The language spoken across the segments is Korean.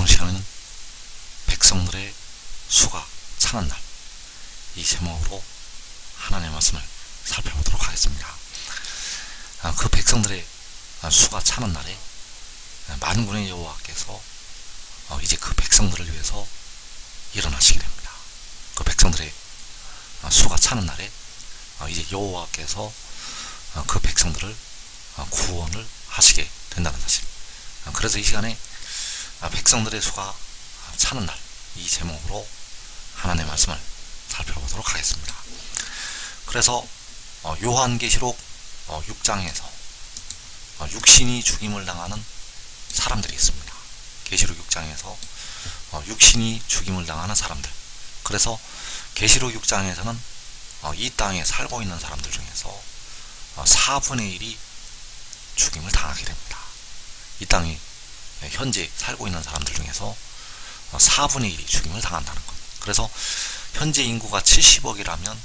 오늘 시간은 백성들의 수가 차는 날, 이 제목으로 하나님의 말씀을 살펴보도록 하겠습니다. 그 백성들의 수가 차는 날에 만군의 여호와께서 이제 그 백성들을 위해서 일어나시게 됩니다. 그 백성들의 수가 차는 날에 이제 여호와께서 그 백성들을 구원을 하시게 된다는 사실. 그래서 이 시간에 백성들의 수가 차는 날, 이 제목으로 하나님의 말씀을 살펴보도록 하겠습니다. 그래서 요한계시록 6장에서 육신이 죽임을 당하는 사람들이 있습니다. 계시록 6장에서 육신이 죽임을 당하는 사람들. 그래서 계시록 6장에서는 이 땅에 살고 있는 사람들 중에서 4분의 1이 죽임을 당하게 됩니다. 이 땅에 현재 살고 있는 사람들 중에서 4분의 1이 죽임을 당한다는 것. 그래서 현재 인구가 70억이라면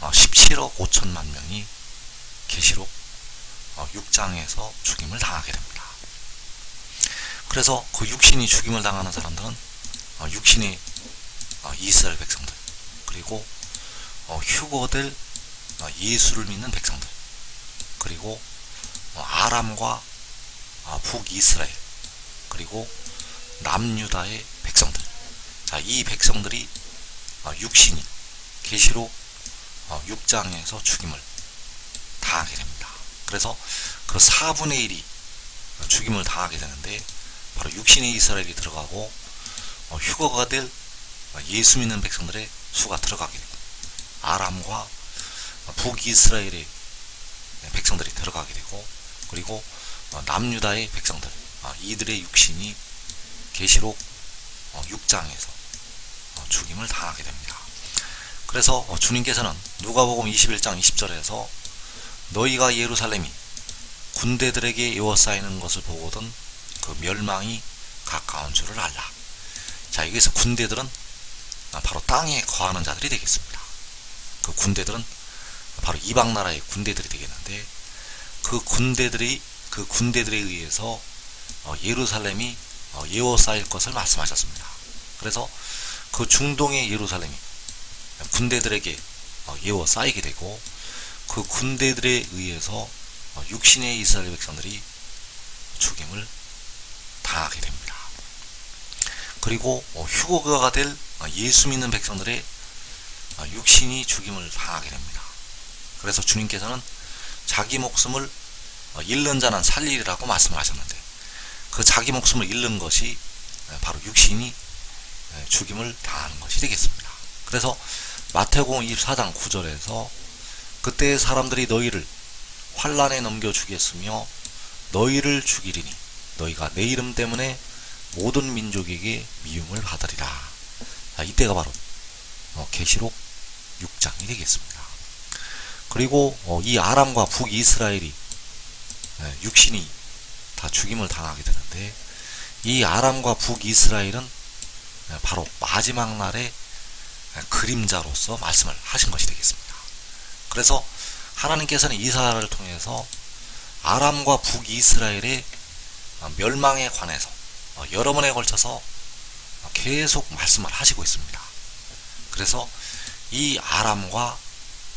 17억 5천만 명이 계시록 6장에서 죽임을 당하게 됩니다. 그래서 그 육신이 죽임을 당하는 사람들은 육신의 이스라엘 백성들, 그리고 휴거될 예수를 믿는 백성들, 그리고 아람과 북이스라엘, 그리고 남유다의 백성들. 자, 이 백성들이 육신이 계시록 6장에서 죽임을 당하게 됩니다. 그래서 그 4분의 1이 죽임을 당하게 되는데, 바로 육신의 이스라엘이 들어가고 휴거가 될 예수 믿는 백성들의 수가 들어가게 되고, 아람과 북이스라엘의 백성들이 들어가게 되고, 그리고 남유다의 백성들, 이들의 육신이 계시록 6장에서 죽임을 당하게 됩니다. 그래서 주님께서는 누가복음 21장 20절에서 너희가 예루살렘이 군대들에게 에워싸이는 것을 보거든 그 멸망이 가까운 줄을 알라. 자, 여기서 군대들은 바로 땅에 거하는 자들이 되겠습니다. 그 군대들은 바로 이방 나라의 군대들이 되겠는데, 그 군대들에 의해서 예루살렘이 에워싸일 것을 말씀하셨습니다. 그래서 그 중동의 예루살렘이 군대들에게 에워싸이게 되고, 그 군대들에 의해서 육신의 이스라엘 백성들이 죽임을 당하게 됩니다. 그리고 휴거가 될 예수 믿는 백성들의 육신이 죽임을 당하게 됩니다. 그래서 주님께서는 자기 목숨을 잃는 자는 살리리라고 말씀을 하셨는데, 그 자기 목숨을 잃는 것이 바로 육신이 죽임을 당하는 것이 되겠습니다. 그래서 마태복음 24장 9절에서 그때 사람들이 너희를 환란에 넘겨 주겠으며 너희를 죽이리니 너희가 내 이름 때문에 모든 민족에게 미움을 받으리라. 자, 이때가 바로 계시록 6장이 되겠습니다. 그리고 이 아람과 북이스라엘이 육신이 다 죽임을 당하게 되는데, 이 아람과 북이스라엘은 바로 마지막 날의 그림자로서 말씀을 하신 것이 되겠습니다. 그래서 하나님께서는 이사야를 통해서 아람과 북이스라엘의 멸망에 관해서 여러 번에 걸쳐서 계속 말씀을 하시고 있습니다. 그래서 이 아람과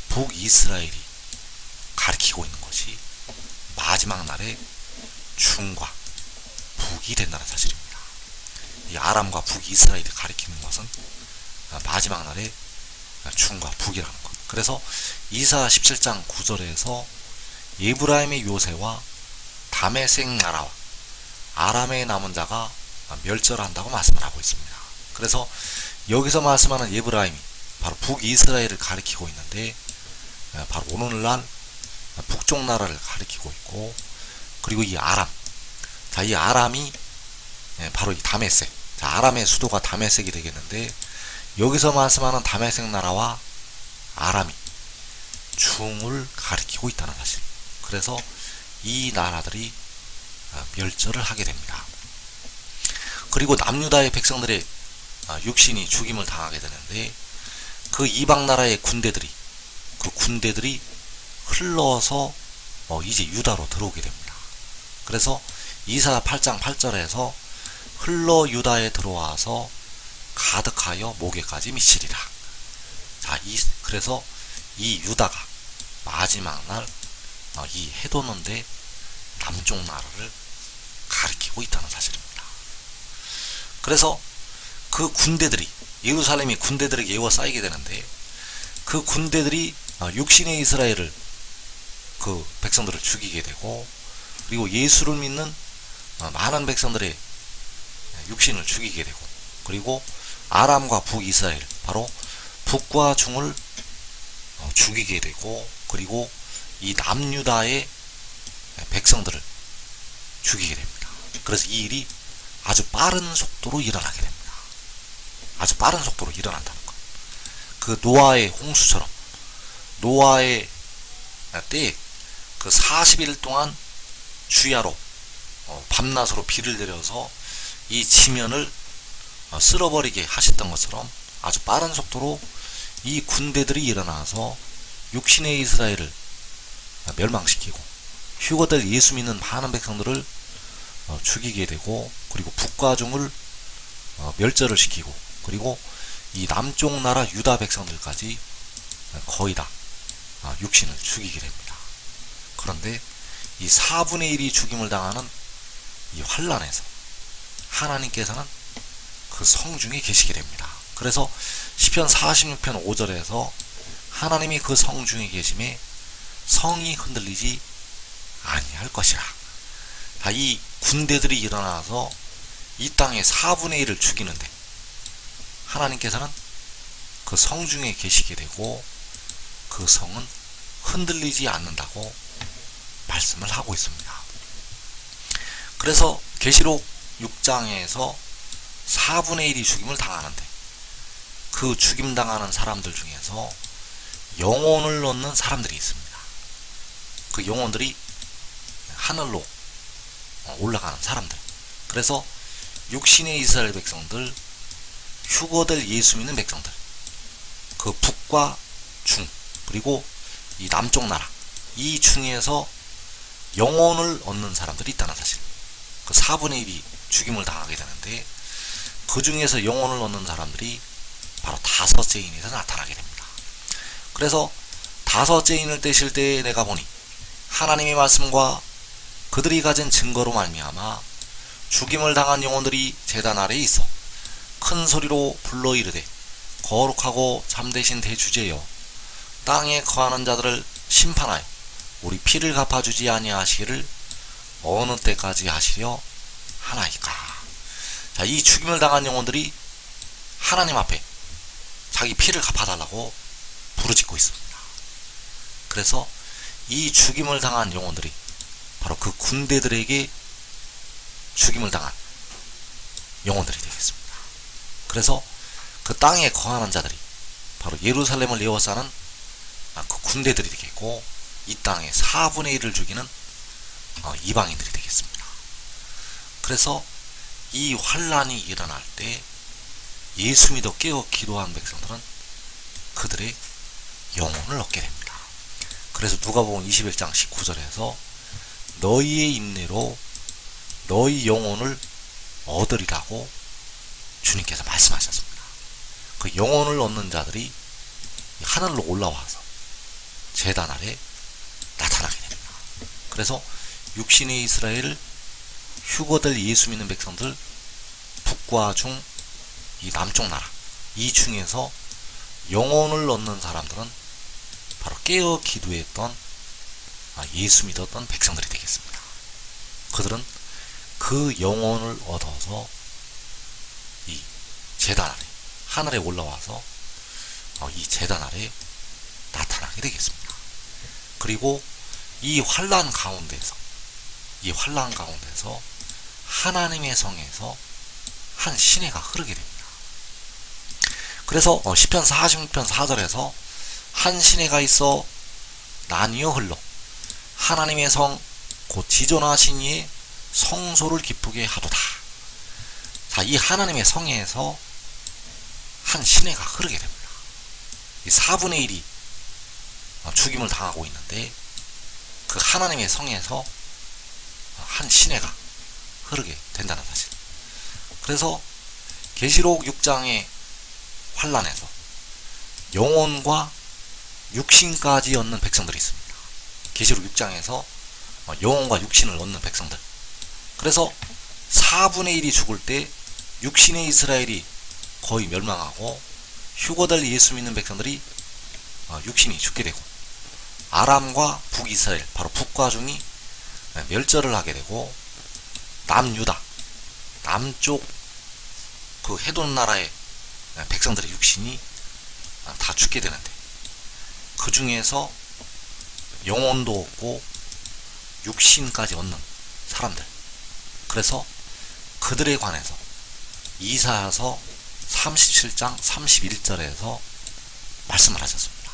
북이스라엘이 가리키고 있는 것이 마지막 날의 중과 북이 된다는 사실입니다. 이 아람과 북이스라엘이 가리키는 것은 마지막 날의 중과 북이라는 것. 그래서 이사야 17장 9절에서 에브라임의 요새와 다메섹 나라와 아람의 남은 자가 멸절한다고 말씀을 하고 있습니다. 그래서 여기서 말씀하는 에브라임이 바로 북이스라엘을 가리키고 있는데, 바로 오늘날 북쪽 나라를 가리키고 있고, 그리고 이 아람, 자, 이 아람이 바로 이 다메섹, 자, 아람의 수도가 다메섹이 되겠는데, 여기서 말씀하는 다메섹 나라와 아람이 중을 가리키고 있다는 사실. 그래서 이 나라들이 멸절을 하게 됩니다. 그리고 남유다의 백성들의 육신이 죽임을 당하게 되는데, 그 이방 나라의 군대들이 흘러서 이제 유다로 들어오게 됩니다. 그래서 이사야 8장 8절에서 흘러 유다에 들어와서 가득하여 목에까지 미치리라. 자, 그래서 이 유다가 마지막 날 이 해돋는데 남쪽 나라를 가리키고 있다는 사실입니다. 그래서 그 군대들이, 예루살렘이 군대들에게 에워싸이게 되는데, 그 군대들이 육신의 이스라엘을, 그 백성들을 죽이게 되고, 그리고 예수를 믿는 많은 백성들의 육신을 죽이게 되고, 그리고 아람과 북이스라엘, 바로 북과 중을 죽이게 되고, 그리고 이 남유다의 백성들을 죽이게 됩니다. 그래서 이 일이 아주 빠른 속도로 일어나게 됩니다. 아주 빠른 속도로 일어난다는 것. 그 노아의 홍수처럼, 노아의 때에 그 40일 동안 주야로 밤낮으로 비를 내려서 이 지면을 쓸어버리게 하셨던 것처럼 아주 빠른 속도로 이 군대들이 일어나서 육신의 이스라엘을 멸망시키고 휴거될 예수 믿는 많은 백성들을 죽이게 되고, 그리고 북과 중을 멸절을 시키고, 그리고 이 남쪽 나라 유다 백성들까지 거의 다 육신을 죽이게 됩니다. 그런데 이 4분의 1이 죽임을 당하는 이 환란에서 하나님께서는 그 성중에 계시게 됩니다. 그래서 시편 46편 5절에서 하나님이 그 성중에 계심에 성이 흔들리지 아니할 것이라. 이 군대들이 일어나서 이 땅의 4분의 1을 죽이는데 하나님께서는 그 성중에 계시게 되고 그 성은 흔들리지 않는다고 말씀을 하고 있습니다. 그래서 계시록 6장에서 4분의 1이 죽임을 당하는데, 그 죽임당하는 사람들 중에서 영혼을 얻는 사람들이 있습니다. 그 영혼들이 하늘로 올라가는 사람들. 그래서 육신의 이스라엘 백성들, 휴거될 예수 믿는 백성들, 그 북과 중, 그리고 이 남쪽 나라, 이 중에서 영혼을 얻는 사람들이 있다는 사실. 그 4분의 1이 죽임을 당하게 되는데, 그 중에서 영혼을 얻는 사람들이 바로 다섯째 인에서 나타나게 됩니다. 그래서 다섯째 인을 떼실 때 내가 보니 하나님의 말씀과 그들이 가진 증거로 말미암아 죽임을 당한 영혼들이 제단 아래에 있어 큰 소리로 불러 이르되, 거룩하고 참되신 대주제여, 땅에 거하는 자들을 심판하여 우리 피를 갚아주지 아니하시기를 어느 때까지 하시려 하나이까. 자, 이 죽임을 당한 영혼들이 하나님 앞에 자기 피를 갚아달라고 부르짖고 있습니다. 그래서 이 죽임을 당한 영혼들이 바로 그 군대들에게 죽임을 당한 영혼들이 되겠습니다. 그래서 그 땅에 거하는 자들이 바로 예루살렘을 에워싸는 그 군대들이 되겠고, 이 땅의 4분의 1을 죽이는 이방인들이 되겠습니다. 그래서 이 환란이 일어날 때 예수 믿어 깨어 기도한 백성들은 그들의 영혼을 얻게 됩니다. 그래서 누가복음 21장 19절에서 너희의 인내로 너희 영혼을 얻으리라고 주님께서 말씀하셨습니다. 그 영혼을 얻는 자들이 하늘로 올라와서 제단 아래 나타나게 됩니다. 그래서 육신의 이스라엘, 휴거될 예수 믿는 백성들, 북과 중, 이 남쪽 나라, 이 중에서 영혼을 얻는 사람들은 바로 깨어 기도했던 예수 믿었던 백성들이 되겠습니다. 그들은 그 영혼을 얻어서 이 제단 아래, 하늘에 올라와서 이 제단 아래 나타나게 되겠습니다. 그리고 이 환란 가운데서 하나님의 성에서 한 시내가 흐르게 됩니다. 그래서 시편 46편 4절에서 한 시내가 있어 나뉘어 흘러 하나님의 성 곧 지존하신 이의 성소를 기쁘게 하도다. 자, 이 하나님의 성에서 한 시내가 흐르게 됩니다. 이 4분의 1이 죽임을 당하고 있는데, 그 하나님의 성에서 한 시내가 흐르게 된다는 사실. 그래서 계시록 6장의 환란에서 영혼과 육신까지 얻는 백성들이 있습니다. 계시록 6장에서 영혼과 육신을 얻는 백성들. 그래서 4분의 1이 죽을 때 육신의 이스라엘이 거의 멸망하고 휴거될 예수 믿는 백성들이 육신이 죽게 되고, 아람과 북이스라엘, 바로 북과중이 멸절을 하게 되고, 남유다, 남쪽 그 해돈 나라의 백성들의 육신이 다 죽게 되는데, 그 중에서 영혼도 얻고 육신까지 얻는 사람들, 그래서 그들에 관해서 이사야서 37장 31절에서 말씀을 하셨습니다.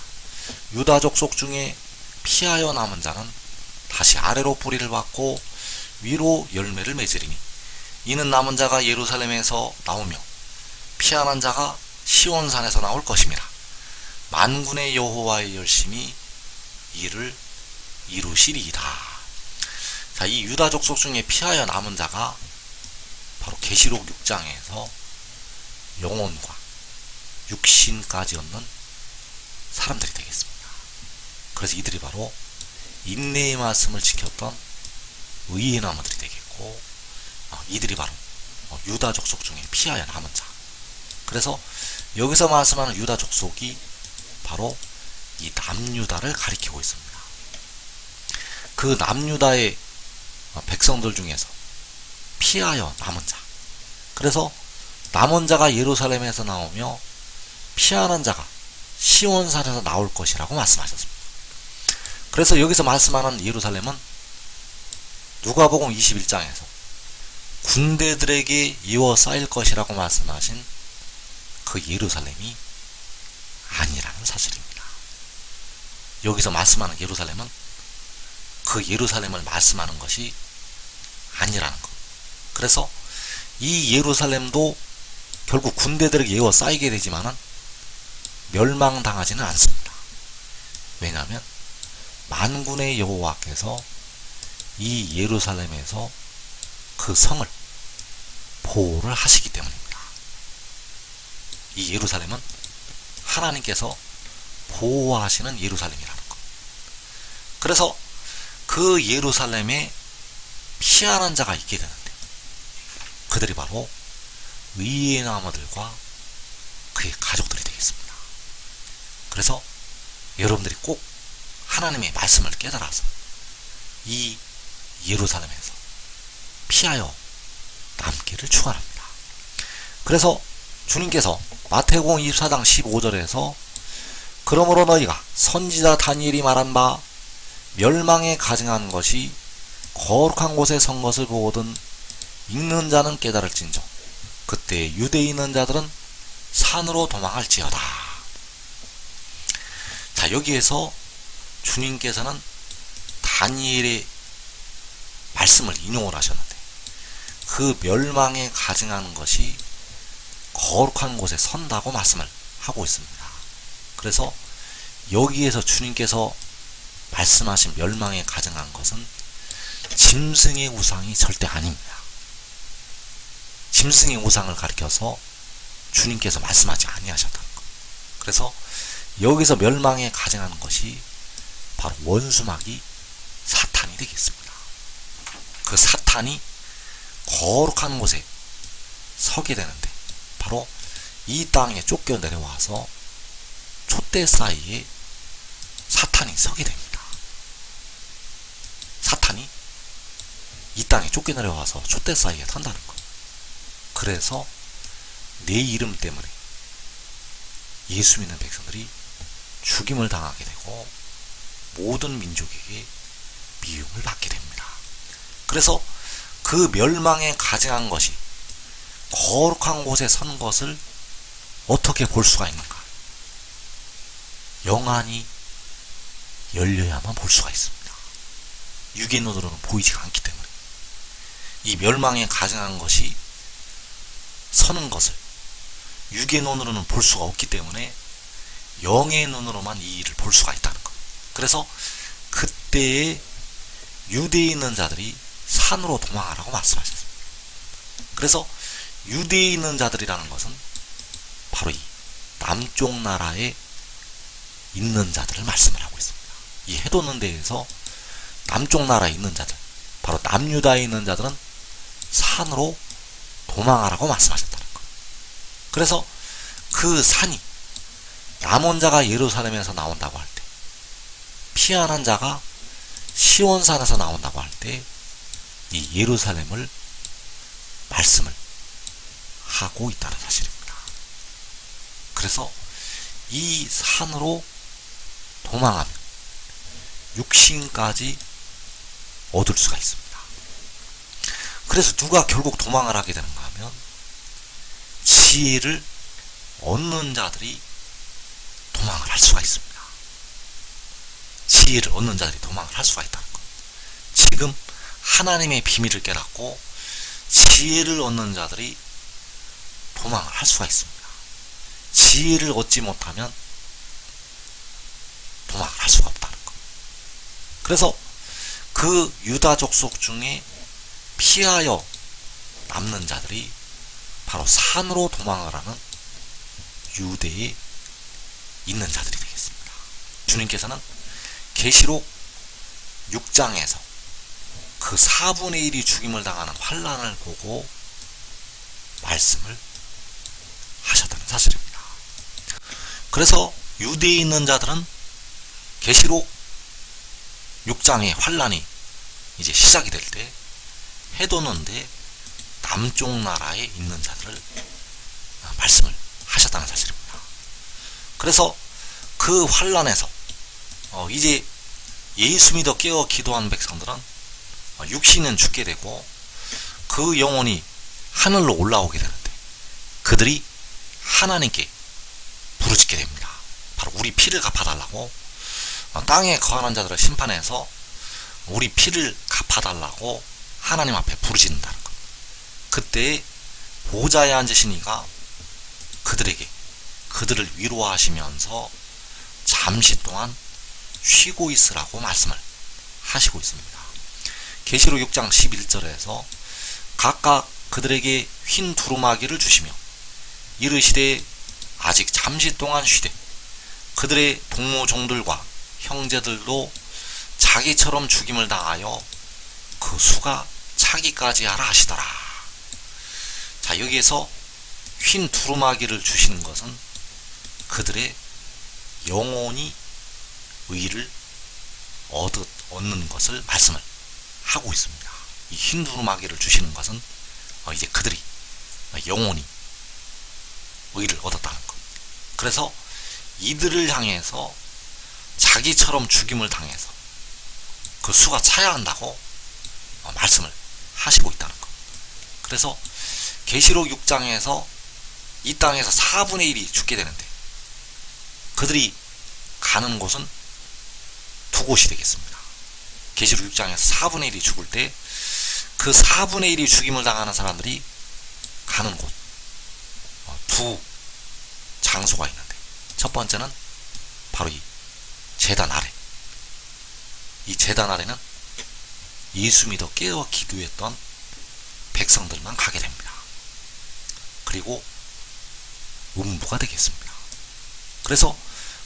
유다 족속 중에 피하여 남은 자는 다시 아래로 뿌리를 받고 위로 열매를 맺으리니, 이는 남은 자가 예루살렘에서 나오며 피하는 자가 시온산에서 나올 것임이라. 만군의 여호와의 열심히 이를 이루시리이다. 자, 이 유다 족속 중에 피하여 남은 자가 바로 계시록 6장에서 영혼과 육신까지 얻는 사람들이 되겠습니다. 그래서 이들이 바로 인내의 말씀을 지켰던 의의 나무들이 되겠고, 이들이 바로 유다 족속 중에 피하여 남은 자. 그래서 여기서 말씀하는 유다 족속이 바로 이 남유다를 가리키고 있습니다. 그 남유다의 백성들 중에서 피하여 남은 자, 그래서 남은 자가 예루살렘에서 나오며 피하는 자가 시온산에서 나올 것이라고 말씀하셨습니다. 그래서 여기서 말씀하는 예루살렘은 누가복음 21장에서 군대들에게 이어쌓일 것이라고 말씀하신 그 예루살렘이 아니라는 사실입니다. 여기서 말씀하는 예루살렘은 그 예루살렘을 말씀하는 것이 아니라는 것. 그래서 이 예루살렘도 결국 군대들에게 에워싸이게 되지만은 멸망당하지는 않습니다. 왜냐하면 만군의 여호와께서 이 예루살렘에서 그 성을 보호를 하시기 때문입니다. 이 예루살렘은 하나님께서 보호하시는 예루살렘이라는 것. 그래서 그 예루살렘에 피하는 자가 있게 되는데, 그들이 바로 의의 나무들과 그의 가족들이 되겠습니다. 그래서 여러분들이 꼭 하나님의 말씀을 깨달아서 이 예루살렘에서 피하여 남기를 축원합니다. 그래서 주님께서 마태복음 24장 15절에서 그러므로 너희가 선지자 다니엘이 말한 바 멸망에 가증한 것이 거룩한 곳에 선 것을 보거든 읽는 자는 깨달을진저 그때 유대에 있는 자들은 산으로 도망할지어다. 자, 여기에서 주님께서는 다니엘의 말씀을 인용을 하셨는데, 그 멸망에 가증하는 것이 거룩한 곳에 선다고 말씀을 하고 있습니다. 그래서 여기에서 주님께서 말씀하신 멸망에 가증한 것은 짐승의 우상이 절대 아닙니다. 짐승의 우상을 가리켜서 주님께서 말씀하지 아니하셨다는 것. 그래서 여기서 멸망에 가증하는 것이 바로 원수마귀 사탄이 되겠습니다. 그 사탄이 거룩한 곳에 서게 되는데, 바로 이 땅에 쫓겨 내려와서 촛대 사이에 사탄이 서게 됩니다. 사탄이 이 땅에 쫓겨 내려와서 촛대 사이에 선다는 것. 그래서 내 이름 때문에 예수 믿는 백성들이 죽임을 당하게 되고 모든 민족에게 미움을 받게 됩니다. 그래서 그 멸망에 가증한 것이 거룩한 곳에 선 것을 어떻게 볼 수가 있는가? 영안이 열려야만 볼 수가 있습니다. 육의 눈으로는 보이지가 않기 때문에 이 멸망에 가증한 것이 서는 것을 육의 눈으로는 볼 수가 없기 때문에 영의 눈으로만 이 일을 볼 수가 있다는 것. 그래서 그때에 유대에 있는 자들이 산으로 도망하라고 말씀하셨습니다. 그래서 유대에 있는 자들이라는 것은 바로 이 남쪽 나라에 있는 자들을 말씀을 하고 있습니다. 이 해돋는 데에서 남쪽 나라에 있는 자들, 바로 남유다에 있는 자들은 산으로 도망하라고 말씀하셨다는 것. 그래서 그 산이 남은 자가 예루살렘에서 나온다고 할 때, 피한한 자가 시온산에서 나온다고 할 때 이 예루살렘을 말씀을 하고 있다는 사실입니다. 그래서 이 산으로 도망하면 육신까지 얻을 수가 있습니다. 그래서 누가 결국 도망을 하게 되는가 하면 지혜를 얻는 자들이 도망을 할 수가 있습니다. 지혜를 얻는 자들이 도망을 할 수가 있다는 것. 지금 하나님의 비밀을 깨닫고 지혜를 얻는 자들이 도망을 할 수가 있습니다. 지혜를 얻지 못하면 도망을 할 수가 없다는 것. 그래서 그 유다 족속 중에 피하여 남는 자들이 바로 산으로 도망을 하는 유대에 있는 자들이 되겠습니다. 주님께서는 계시록 6장에서 그 4분의 1이 죽임을 당하는 환난을 보고 말씀을 하셨다는 사실입니다. 그래서 유대에 있는 자들은 계시록 6장의 환난이 이제 시작이 될 때 해돋는데 남쪽 나라에 있는 자들을 말씀을 하셨다는 사실입니다. 그래서 그 환난에서 이제 예수 믿어 깨어 기도한 백성들은 육신은 죽게 되고 그 영혼이 하늘로 올라오게 되는데 그들이 하나님께 부르짖게 됩니다. 바로 우리 피를 갚아달라고, 땅에 거하는 자들을 심판해서 우리 피를 갚아달라고 하나님 앞에 부르짖는다는 것. 그때 보좌에 앉으신 이가 그들을 위로하시면서 잠시 동안 쉬고 있으라고 말씀을 하시고 있습니다. 계시록 6장 11절에서 각각 그들에게 흰 두루마기를 주시며 이르시되 아직 잠시 동안 쉬되 그들의 동무종들과 형제들도 자기처럼 죽임을 당하여 그 수가 차기까지 하라 하시더라. 자, 여기에서 흰 두루마기를 주시는 것은 그들의 영혼이 의를 얻는 것을 말씀을 하고 있습니다. 이 흰 두루마기를 주시는 것은 이제 그들이 영혼이 의를 얻었다는 것. 그래서 이들을 향해서 자기처럼 죽임을 당해서 그 수가 차야 한다고 말씀을 하시고 있다는 것. 그래서 계시록 6장에서 이 땅에서 4분의 1이 죽게 되는데 그들이 가는 곳은 두 곳이 되겠습니다. 계시록 6장에서 4분의 1이 죽을 때 그 4분의 1이 죽임을 당하는 사람들이 가는 곳 두 장소가 있는데, 첫 번째는 바로 이 제단 아래, 이 제단 아래는 예수 믿어 깨어 기도했던 백성들만 가게 됩니다. 그리고 음부가 되겠습니다. 그래서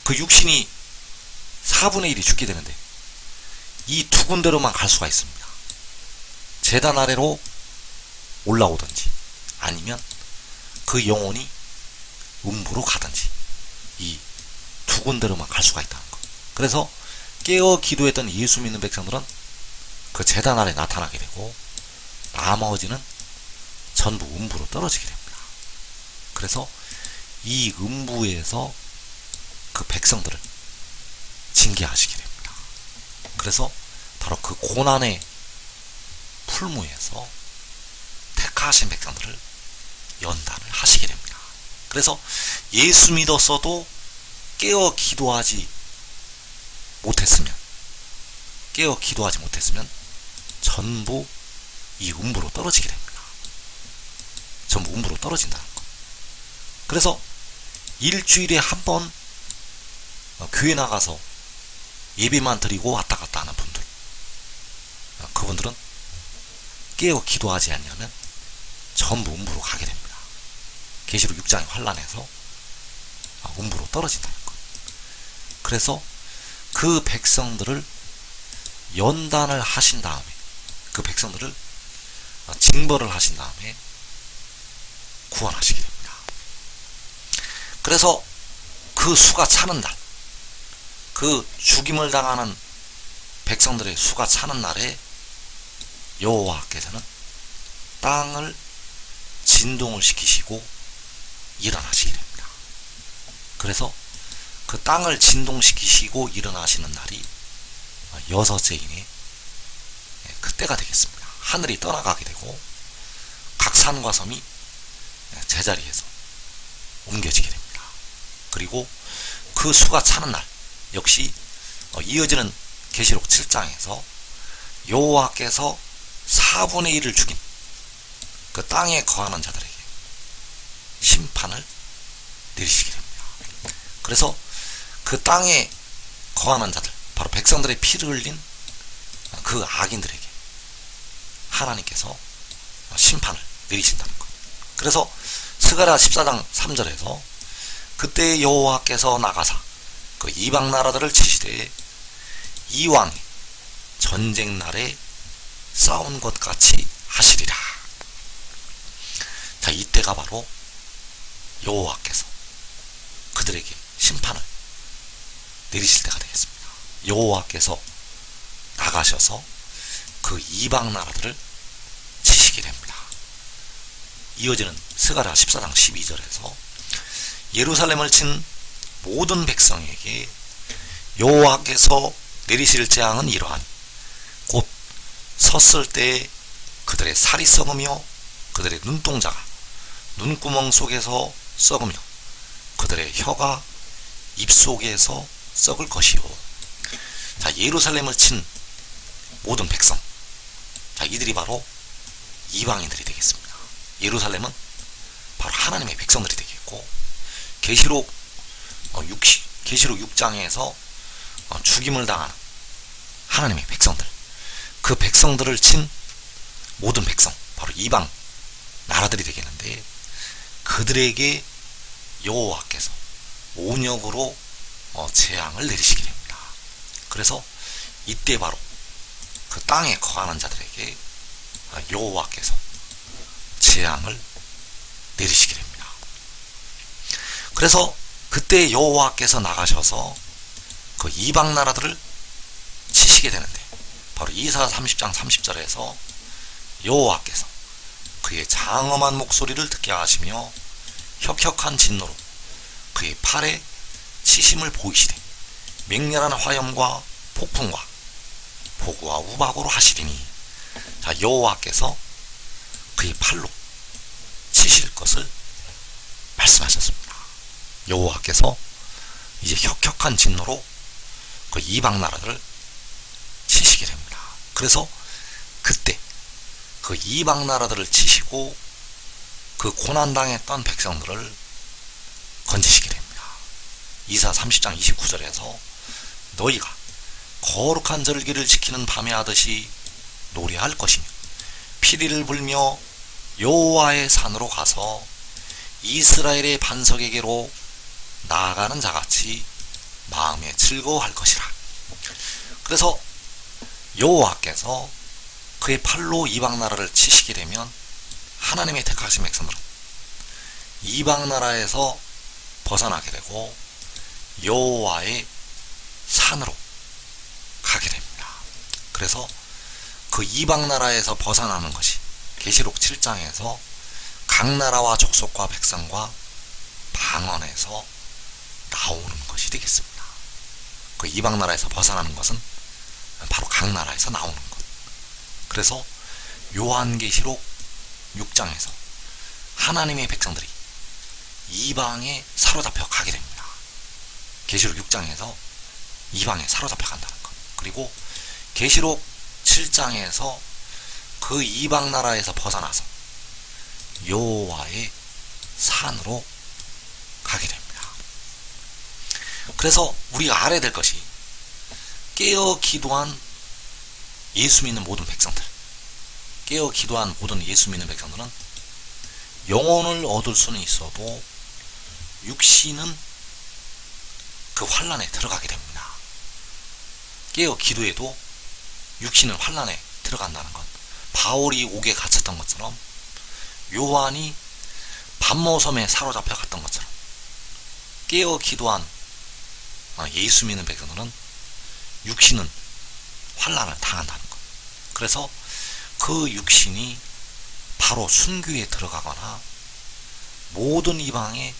그 육신이 4분의 1이 죽게 되는데 이 두 군데로만 갈 수가 있습니다. 제단 아래로 올라오든지 아니면 그 영혼이 음부로 가든지 이 두 군데로만 갈 수가 있다는 것. 그래서 깨어 기도했던 예수 믿는 백성들은 그 제단 아래 나타나게 되고 나머지는 전부 음부로 떨어지게 됩니다. 그래서 이 음부에서 그 백성들을 징계하시게 됩니다. 그래서 바로 그 고난의 풀무에서 택하신 백성들을 연단을 하시게 됩니다. 그래서 예수 믿었어도 깨어 기도하지 못했으면 전부 이 음부로 떨어지게 됩니다. 전부 음부로 떨어진다는 것. 그래서 일주일에 한 번 교회 나가서 예배만 드리고 왔다 갔다 하는 분들, 그분들은 깨어 기도하지 않으면 전부 음부로 가게 됩니다. 계시록 6장의 환란에서 음부로 떨어진다는 것. 그래서 그 백성들을 연단을 하신 다음에, 그 백성들을 징벌을 하신 다음에 구원하시게 됩니다. 그래서 그 수가 차는 날, 그 죽임을 당하는 백성들의 수가 차는 날에 여호와께서는 땅을 진동을 시키시고 일어나시게 됩니다. 그래서 그 땅을 진동시키시고 일어나시는 날이 여섯째인의 그때가 되겠습니다. 하늘이 떠나가게 되고 각 산과 섬이 제자리에서 옮겨지게 됩니다. 그리고 그 수가 차는 날 역시 이어지는 계시록 7장에서 여호와께서 4분의 1을 죽인 그 땅에 거하는 자들에게 심판을 내리시게 됩니다. 그래서 그 땅에 거하는 자들, 바로 백성들의 피를 흘린 그 악인들에게 하나님께서 심판을 내리신다는 것. 그래서 스가랴 14장 3절에서 그때 여호와께서 나가사 그 이방 나라들을 치시되 이왕의 전쟁 날에 싸운 것 같이 하시리라. 자, 이때가 바로 여호와께서 그들에게 심판을 내리실 때가 되겠습니다. 여호와께서 나가셔서 그 이방 나라들을 치시게 됩니다. 이어지는 스가랴 14장 12절에서 예루살렘을 친 모든 백성에게 여호와께서 내리실 재앙은 이러하니 곧 섰을 때 그들의 살이 썩으며 그들의 눈동자가 눈구멍 속에서 썩으며 그들의 혀가 입속에서 썩을 것이요. 자, 예루살렘을 친 모든 백성, 자, 이들이 바로 이방인들이 되겠습니다. 예루살렘은 바로 하나님의 백성들이 되겠고, 계시록 6장에서 죽임을 당하는 하나님의 백성들, 그 백성들을 친 모든 백성, 바로 이방 나라들이 되겠는데, 그들에게 여호와께서 온역으로 재앙을 내리시게 됩니다. 그래서 이때 바로 그 땅에 거하는 자들에게 여호와께서 재앙을 내리시게 됩니다. 그래서 그때 여호와께서 나가셔서 그 이방 나라들을 치시게 되는데, 바로 이사야 30장 30절에서 여호와께서 그의 장엄한 목소리를 듣게 하시며 혁혁한 진노로 그의 팔에 치심을 보이시되 맹렬한 화염과 폭풍과 보구와 우박으로 하시리니, 자, 여호와께서 그의 팔로 치실 것을 말씀하셨습니다. 여호와께서 이제 혁혁한 진노로 그 이방 나라들을 치시게 됩니다. 그래서 그때 그 이방 나라들을 치시고 그 고난당했던 백성들을 건지시게 됩니다. 이사야 30장 29절에서 너희가 거룩한 절기를 지키는 밤에 하듯이 노래할 것이며 피리를 불며 여호와의 산으로 가서 이스라엘의 반석에게로 나아가는 자같이 마음에 즐거워할 것이라. 그래서 여호와께서 그의 팔로 이방 나라를 치시게 되면 하나님의 택하신 백성들은 이방 나라에서 벗어나게 되고 여호와의 산으로 가게 됩니다. 그래서 그 이방 나라에서 벗어나는 것이 계시록 7장에서 각 나라와 족속과 백성과 방언에서 나오는 것이 되겠습니다. 그 이방 나라에서 벗어나는 것은 바로 각 나라에서 나오는 것. 그래서 요한계시록 6장에서 하나님의 백성들이 이방에 사로잡혀 가게 됩니다. 계시록 6장에서 이방에 사로잡혀 간다는 것. 그리고 계시록 7장에서 그 이방 나라에서 벗어나서 여호와의 산으로 가게 됩니다. 그래서 우리가 알아야 될 것이, 깨어 기도한 예수 믿는 모든 백성들, 깨어 기도한 모든 예수 믿는 백성들은 영혼을 얻을 수는 있어도 육신은 그 환란에 들어가게 됩니다. 깨어 기도해도 육신은 환란에 들어간다는 것. 바울이 옥에 갇혔던 것처럼, 요한이 반모섬에 사로잡혀 갔던 것처럼, 깨어 기도한 예수 믿는 백성들은 육신은 환란을 당한다는 것. 그래서 그 육신이 바로 순교에 들어가거나 모든 이방에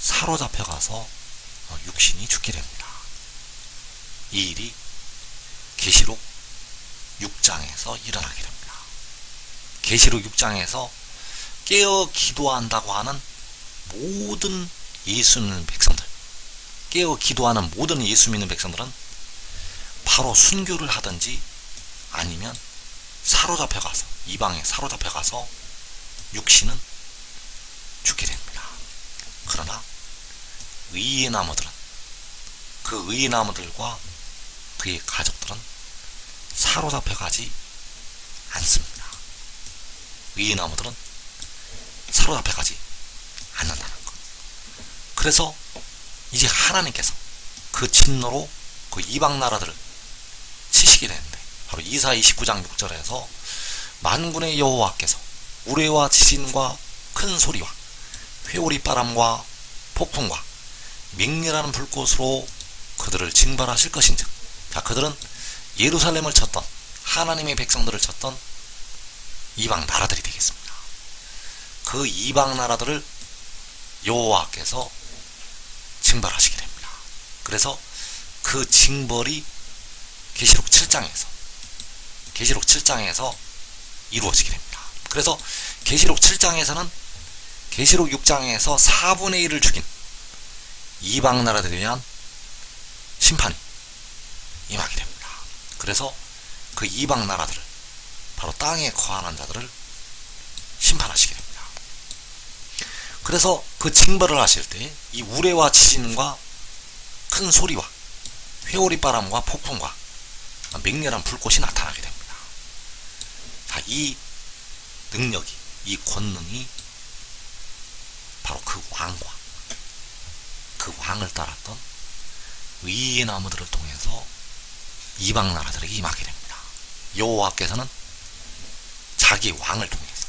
사로잡혀가서 육신이 죽게 됩니다. 이 일이 계시록 6장에서 일어나게 됩니다. 계시록 6장에서 깨어 기도한다고 하는 모든 예수 믿는 백성들, 깨어 기도하는 모든 예수 믿는 백성들은 바로 순교를 하든지 아니면 사로잡혀가서, 이방에 사로잡혀가서 육신은 죽게 됩니다. 그러나 의의 나무들은, 그 의의 나무들과 그의 가족들은 사로잡혀가지 않습니다. 의의 나무들은 사로잡혀가지 않는다는 것. 그래서 이제 하나님께서 그 진노로 그 이방 나라들을 치시게 되는데, 바로 이사야 29장 6절에서 만군의 여호와께서 우레와 지진과 큰 소리와 회오리 바람과 폭풍과 맹렬한 불꽃으로 그들을 징벌하실 것인즉, 자, 그들은 예루살렘을 쳤던, 하나님의 백성들을 쳤던 이방 나라들이 되겠습니다. 그 이방 나라들을 여호와께서 징벌하시게 됩니다. 그래서 그 징벌이 계시록 7장에서 이루어지게 됩니다. 그래서 계시록 7장에서는 계시록 6장에서 4분의 1을 죽인 이방 나라들에 대한 심판이 임하게 됩니다. 그래서 그 이방 나라들을, 바로 땅에 거하는 자들을 심판하시게 됩니다. 그래서 그 징벌을 하실 때 이 우레와 지진과 큰 소리와 회오리 바람과 폭풍과 맹렬한 불꽃이 나타나게 됩니다. 자, 이 능력이, 이 권능이 바로 그 왕을 따랐던 의의 나무들을 통해서 이방 나라들에게 임하게 됩니다. 여호와께서는 자기 왕을 통해서,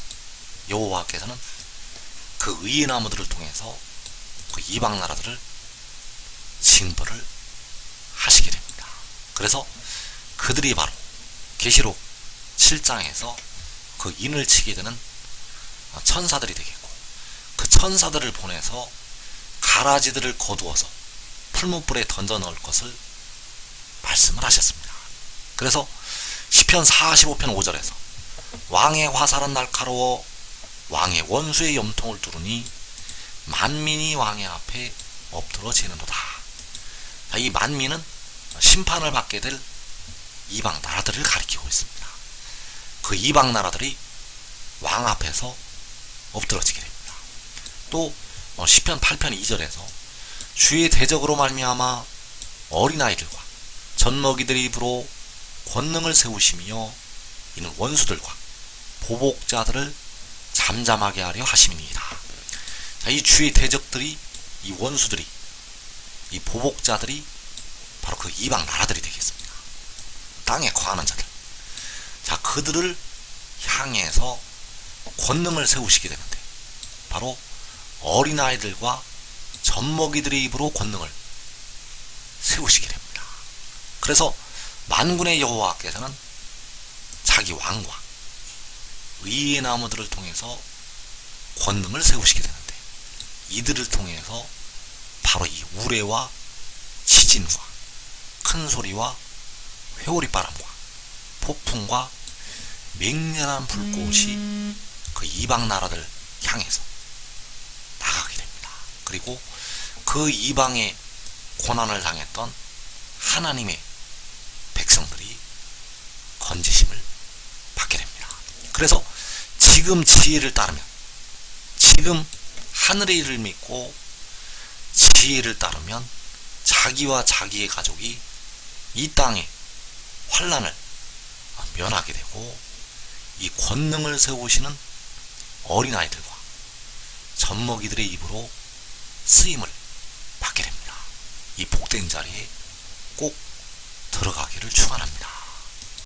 여호와께서는 그 의의 나무들을 통해서 그 이방 나라들을 징벌을 하시게 됩니다. 그래서 그들이 바로 계시록 7장에서 그 인을 치게 되는 천사들이 되겠고, 그 천사들을 보내서 가라지들을 거두어서 풀무불에 던져 넣을 것을 말씀을 하셨습니다. 그래서 시편 45편 5절에서 왕의 화살은 날카로워 왕의 원수의 염통을 뚫으니 만민이 왕의 앞에 엎드러지는도다. 이 만민은 심판을 받게 될 이방 나라들을 가리키고 있습니다. 그 이방 나라들이 왕 앞에서 엎드러지게 됩니다. 또 시편 8편 2절에서 주의 대적으로 말미암아 어린아이들과 젖먹이들의 입으로 권능을 세우시며 이는 원수들과 보복자들을 잠잠하게 하려 하심이니이다. 이 주의 대적들이, 이 원수들이, 이 보복자들이 바로 그 이방 나라들이 되겠습니다. 땅에 거하는 자들. 자, 그들을 향해서 권능을 세우시게 되는데, 바로 어린아이들과 젖먹이들의 입으로 권능을 세우시게 됩니다. 그래서 만군의 여호와께서는 자기 왕과 의의 나무들을 통해서 권능을 세우시게 되는데, 이들을 통해서 바로 이 우레와 지진과 큰 소리와 회오리 바람과 폭풍과 맹렬한 불꽃이 그 이방 나라들 향해서 나가게 됩니다. 그리고 그 이방의 고난을 당했던 하나님의 백성들이 건지심을 받게 됩니다. 그래서 지금 지혜를 따르면, 지금 하늘의 일을 믿고 지혜를 따르면 자기와 자기의 가족이 이 땅에 환난을 면하게 되고, 이 권능을 세우시는 어린아이들과 젖먹이들의 입으로 쓰임을 받게 됩니다. 이 복된 자리에 꼭 들어가기를 축원합니다.